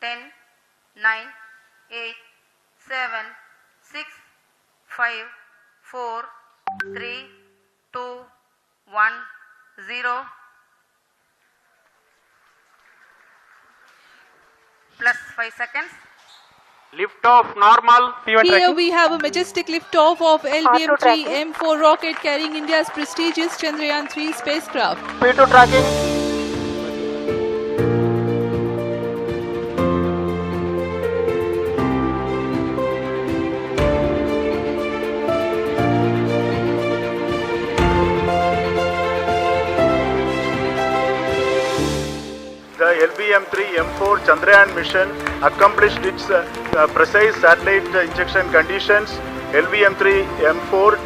10, 9, 8, 7, 6, 5, 4, 3, 2, 1, 0. Plus 5 seconds. Lift off normal. Here Tracking. we have a majestic liftoff of LBM-3 M4 rocket carrying India's prestigious Chandrayaan-3 spacecraft. P2 tracking. The LBM-3 M4 Chandrayaan mission accomplished its precise satellite injection conditions. LBM-3 M4